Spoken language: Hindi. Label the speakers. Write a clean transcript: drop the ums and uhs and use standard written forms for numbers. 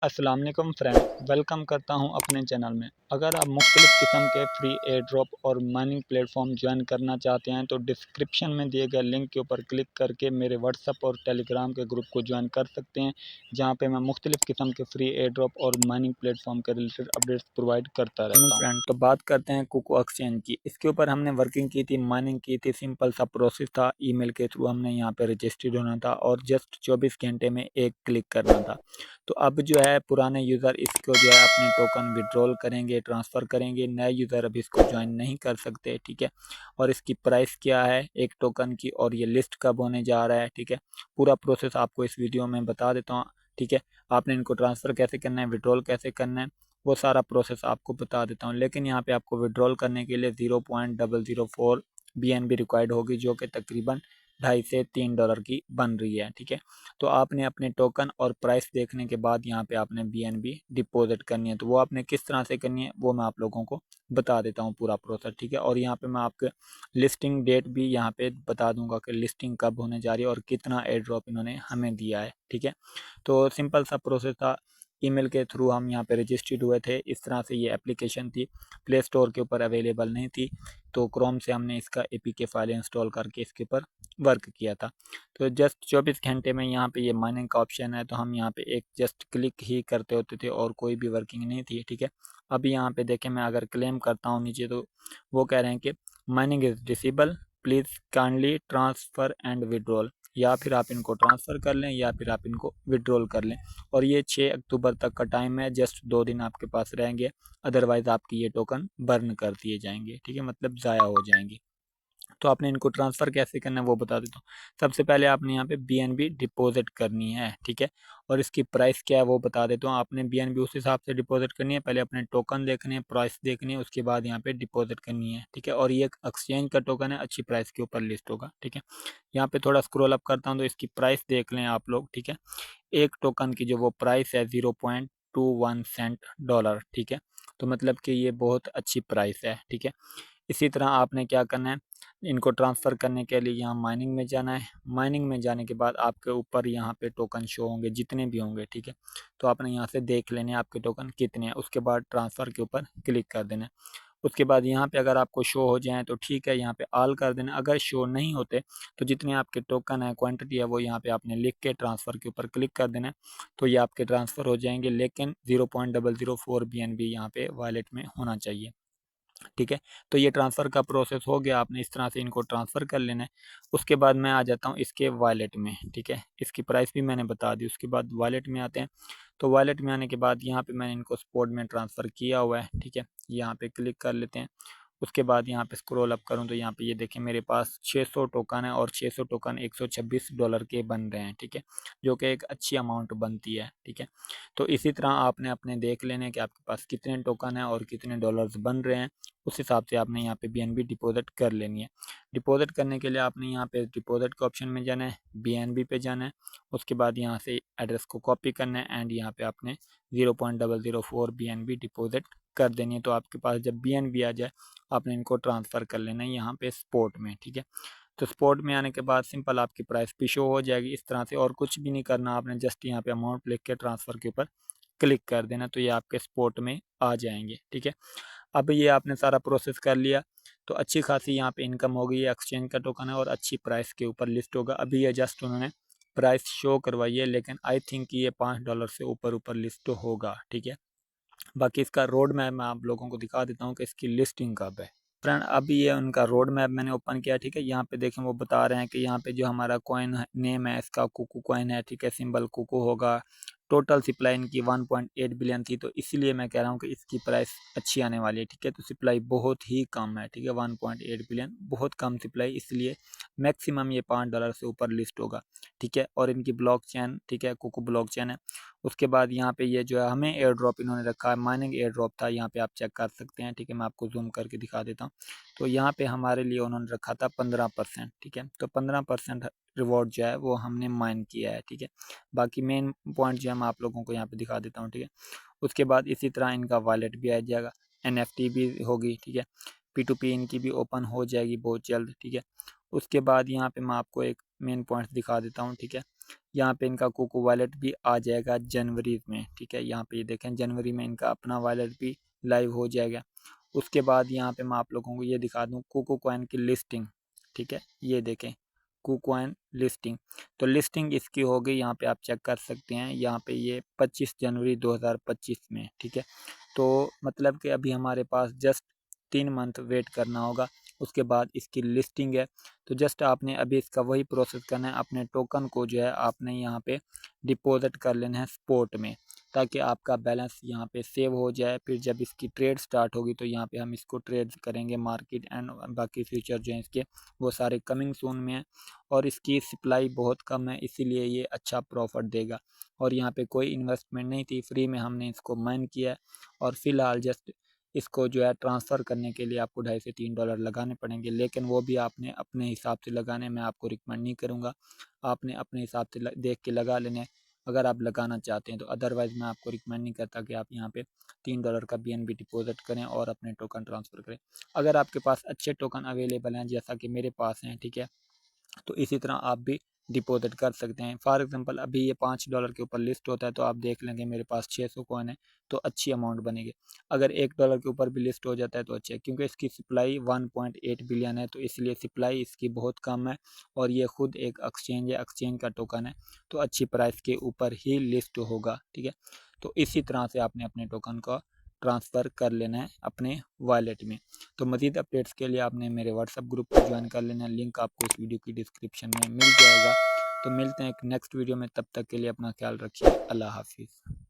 Speaker 1: अस्सलाम वालेकुम फ्रेंड, वेलकम करता हूं अपने चैनल में। अगर आप मुख्तलिफ़ किस्म के फ्री एयर ड्रॉप और माइनिंग प्लेटफॉर्म ज्वाइन करना चाहते हैं तो डिस्क्रिप्शन में दिए गए लिंक के ऊपर क्लिक करके मेरे व्हाट्सअप और टेलीग्राम के ग्रुप को ज्वाइन कर सकते हैं, जहां पे मैं मुख्तलिफ़ किस्म के फ्री एयर ड्रॉप और माइनिंग प्लेटफॉर्म के रिलेटेड अपडेट्स प्रोवाइड करता रहता हूँ। फ्रेंड, तो बात करते हैं कुको एक्सचेंज की। इसके ऊपर हमने वर्किंग की थी, माइनिंग की थी, सिंपल सा प्रोसेस था। ईमेल के थ्रू हमने यहाँ पे रजिस्टर्ड होना था और जस्ट 24 घंटे में एक क्लिक करना था। तो अब जो है पुराने यूज़र इसको जो है अपने टोकन विड्रॉल करेंगे, ट्रांसफ़र करेंगे। नए यूज़र अब इसको ज्वाइन नहीं कर सकते, ठीक है। और इसकी प्राइस क्या है एक टोकन की, और ये लिस्ट कब होने जा रहा है, ठीक है। पूरा प्रोसेस आपको इस वीडियो में बता देता हूँ, ठीक है। आपने इनको ट्रांसफ़र कैसे करना है, विड्रॉल कैसे करना है, वो सारा प्रोसेस आपको बता देता हूँ। लेकिन यहाँ पे आपको विड्रॉल करने के लिए 0.004 BNB रिक्वायर्ड होगी, जो कि तकरीबन 2.5 से $3 की बन रही है, ठीक है। तो आपने अपने टोकन और प्राइस देखने के बाद यहाँ पे आपने BNB डिपॉजिट करनी है। तो वो आपने किस तरह से करनी है वो मैं आप लोगों को बता देता हूँ पूरा प्रोसेस, ठीक है। और यहाँ पे मैं आपके लिस्टिंग डेट भी यहाँ पे बता दूंगा कि लिस्टिंग कब होने जा रही है और कितना एयर ड्रॉप इन्होंने हमें दिया है, ठीक है। तो सिंपल सा प्रोसेस था। ईमेल के थ्रू हम यहाँ पे रजिस्टर्ड हुए थे। इस तरह से ये एप्लीकेशन थी, प्ले स्टोर के ऊपर अवेलेबल नहीं थी, तो क्रोम से हमने इसका APK फाइल इंस्टॉल करके इसके ऊपर वर्क किया था। तो जस्ट 24 घंटे में यहाँ पे ये माइनिंग का ऑप्शन है, तो हम यहाँ पे एक जस्ट क्लिक ही करते होते थे और कोई भी वर्किंग नहीं थी, ठीक है। अभी यहाँ पे देखें, मैं अगर क्लेम करता हूँ नीचे, तो वो कह रहे हैं कि mining is disable, please kindly transfer and withdrawal. या फिर आप इनको ट्रांसफ़र कर लें या फिर आप इनको विड्रॉल कर लें। और ये 6 अक्टूबर तक का टाइम है, जस्ट 2 दिन आपके पास रहेंगे। अदरवाइज़ आपकी ये टोकन बर्न कर दिए जाएंगे, ठीक है, मतलब ज़ाया हो जाएंगे। तो आपने इनको ट्रांसफ़र कैसे करना है वो बता देता हूँ। सबसे पहले आपने यहाँ पे BNB डिपॉजिट करनी है, ठीक है। और इसकी प्राइस क्या है वो बता देता हूँ। आपने BNB उस हिसाब से डिपॉजिट करनी है। पहले अपने टोकन देखने हैं, प्राइस देखनी है, उसके बाद यहाँ पे डिपॉजिट करनी है, ठीक है। और ये एक एक्सचेंज का टोकन है, अच्छी प्राइस के ऊपर लिस्ट होगा, ठीक है। यहाँ पे थोड़ा स्क्रॉल अप करता हूँ तो इसकी प्राइस देख लें आप लोग, ठीक है। एक टोकन की जो वो प्राइस है 0.21 सेंट डॉलर, ठीक है। तो मतलब कि ये बहुत अच्छी प्राइस है, ठीक है। इसी तरह आपने क्या करना है, इनको ट्रांसफ़र करने के लिए यहाँ माइनिंग में जाना है। माइनिंग में जाने के बाद आपके ऊपर यहाँ पे टोकन शो होंगे, जितने भी होंगे, ठीक है। तो आपने यहाँ से देख लेने आपके टोकन कितने हैं, उसके बाद ट्रांसफ़र के ऊपर क्लिक कर देना है। उसके बाद यहाँ पे अगर आपको शो हो जाए तो ठीक है, यहाँ पे ऑल कर देना। अगर शो नहीं होते तो जितने आपके टोकन है, क्वांटिटी है, वो यहाँ पे आपने लिख के ट्रांसफ़र के ऊपर क्लिक कर देना है। तो ये आपके ट्रांसफ़र हो जाएंगे, लेकिन 0.004 BNB यहाँ पे वॉलेट में होना चाहिए, ठीक है। तो ये ट्रांसफ़र का प्रोसेस हो गया, आपने इस तरह से इनको ट्रांसफ़र कर लेना है। उसके बाद मैं आ जाता हूँ इसके वॉलेट में, ठीक है। इसकी प्राइस भी मैंने बता दी। उसके बाद वॉलेट में आते हैं। तो वॉलेट में आने के बाद यहाँ पे मैंने इनको स्पॉट में ट्रांसफ़र किया हुआ है, ठीक है। यहाँ पे क्लिक कर लेते हैं। उसके बाद यहाँ पे स्क्रॉल अप करूँ तो यहाँ पे ये देखें मेरे पास 600 टोकन है और 600 टोकन $126 के बन रहे हैं, ठीक है। जो कि एक अच्छी अमाउंट बनती है, ठीक है। तो इसी तरह आपने अपने देख लेने कि आपके पास कितने टोकन है और कितने डॉलर्स बन रहे हैं। उस हिसाब से आपने यहाँ पे BNB डिपॉजिट कर लेनी है। डिपॉजिट करने के लिए आपने यहाँ पे डिपॉजिट के ऑप्शन में जाना है, BNB पे जाना है। उसके बाद यहाँ से एड्रेस को कॉपी करना है एंड यहाँ पे आपने 0.004 BNB डिपॉजिट कर देनी है। तो आपके पास जब BNB आ जाए आपने इनको ट्रांसफ़र कर लेना है यहाँ पे स्पॉट में, ठीक है। तो स्पॉट में आने के बाद सिंपल आपकी प्राइस भी शो हो जाएगी इस तरह से, और कुछ भी नहीं करना आपने, जस्ट यहाँ पे अमाउंट लिख के ट्रांसफ़र के ऊपर क्लिक कर देना, तो ये आपके स्पॉट में आ जाएंगे, ठीक है। अब ये आपने सारा प्रोसेस कर लिया तो अच्छी खासी यहाँ पे इनकम होगी। ये एक्सचेंज का टोकन है और अच्छी प्राइस के ऊपर लिस्ट होगा। अभी ये जस्ट उन्होंने प्राइस शो करवाई है, लेकिन आई थिंक ये $5 से ऊपर ऊपर लिस्ट होगा, ठीक है। बाकी इसका रोड मैप मैं आप लोगों को दिखा देता हूँ कि इसकी लिस्टिंग कब है। फ्रेंड, अभी ये उनका रोड मैप मैंने ओपन किया, ठीक है। यहाँ पे देखें वो बता रहे हैं कि यहाँ पे जो हमारा कॉइन नेम है इसका कुकू कॉइन है, ठीक है। सिंबल कुकू होगा। टोटल सप्लाई इनकी 1.8 बिलियन थी, तो इसीलिए मैं कह रहा हूँ कि इसकी प्राइस अच्छी आने वाली है, ठीक है। तो सप्लाई बहुत ही कम है, ठीक है। 1.8 बिलियन बहुत कम सप्लाई, इसलिए मैक्सिमम ये $5 से ऊपर लिस्ट होगा, ठीक है। और इनकी ब्लॉक चेन, ठीक है, कुकू ब्लॉक चेन है। उसके बाद यहाँ पे ये जो है हमें एयर ड्रॉप इन्होंने रखा है, माइनिंग एयर ड्रॉप था, यहाँ पे आप चेक कर सकते हैं, ठीक है। मैं आपको जूम करके दिखा देता हूँ। तो यहाँ पे हमारे लिए उन्होंने रखा था 15%, ठीक है। तो 15% रिवॉर्ड जो है वो हमने माइन किया है, ठीक है। बाकी मेन पॉइंट जो है मैं आप लोगों को यहाँ पे दिखा देता हूँ, ठीक है। उसके बाद इसी तरह इनका वॉलेट भी आ जाएगा, NFT भी होगी, ठीक है। P2P इनकी भी ओपन हो जाएगी बहुत जल्द, ठीक है। उसके बाद यहाँ पे मैं आपको एक मेन पॉइंट दिखा देता हूँ, ठीक है। यहाँ पे इनका कुकू वॉलेट भी आ जाएगा जनवरी में, ठीक है। यहाँ पे ये देखें जनवरी में इनका अपना वॉलेट भी लाइव हो जाएगा। उसके बाद यहाँ पे मैं आप लोगों को ये दिखा दूँ कुकू कॉइन की लिस्टिंग, ठीक है। ये देखें कुकॉइन लिस्टिंग, तो लिस्टिंग इसकी हो गई, यहाँ पे आप चेक कर सकते हैं। यहाँ पे ये 25 जनवरी 2025 में, ठीक है। तो मतलब कि अभी हमारे पास जस्ट 3 मंथ वेट करना होगा, उसके बाद इसकी लिस्टिंग है। तो जस्ट आपने अभी इसका वही प्रोसेस करना है, अपने टोकन को जो है आपने यहाँ पे डिपॉजिट कर लेना है स्पॉट में, ताकि आपका बैलेंस यहाँ पे सेव हो जाए। फिर जब इसकी ट्रेड स्टार्ट होगी तो यहाँ पे हम इसको ट्रेड करेंगे मार्केट, एंड बाकी फ्यूचर जो हैं इसके वो सारे कमिंग सून में है। और इसकी सप्लाई बहुत कम है, इसीलिए ये अच्छा प्रॉफिट देगा। और यहाँ पे कोई इन्वेस्टमेंट नहीं थी, फ्री में हमने इसको माइन किया है। और फिलहाल जस्ट इसको जो है ट्रांसफ़र करने के लिए आपको $2.5 से $3 लगाने पड़ेंगे, लेकिन वो भी आपने अपने हिसाब से लगाने, मैं आपको रिकमेंड नहीं करूँगा। आपने अपने हिसाब से देख के लगा लेने अगर आप लगाना चाहते हैं तो। अदरवाइज़ मैं आपको रिकमेंड नहीं करता कि आप यहाँ पे $3 का BNB डिपॉजिट करें और अपने टोकन ट्रांसफ़र करें। अगर आपके पास अच्छे टोकन अवेलेबल हैं जैसा कि मेरे पास हैं, ठीक है, तो इसी तरह आप भी डिपॉजिट कर सकते हैं। फॉर एग्जांपल अभी ये $5 के ऊपर लिस्ट होता है तो आप देख लेंगे मेरे पास 600 कॉइन है, तो अच्छी अमाउंट बनेगी। अगर $1 के ऊपर भी लिस्ट हो जाता है तो अच्छा है, क्योंकि इसकी सप्लाई 1.8 बिलियन है, तो इसलिए सप्लाई इसकी बहुत कम है। और ये खुद एक एक्सचेंज है, एक्सचेंज का टोकन है, तो अच्छी प्राइस के ऊपर ही लिस्ट होगा, ठीक है। तो इसी तरह से आपने अपने टोकन का ट्रांसफ़र कर लेना है अपने वॉलेट में। तो मज़ीद अपडेट्स के लिए आपने मेरे व्हाट्सएप ग्रुप को ज्वाइन कर लेना, लिंक आपको इस वीडियो की डिस्क्रिप्शन में मिल जाएगा। तो मिलते हैं एक नेक्स्ट वीडियो में, तब तक के लिए अपना ख्याल रखिए। अल्लाह हाफिज़।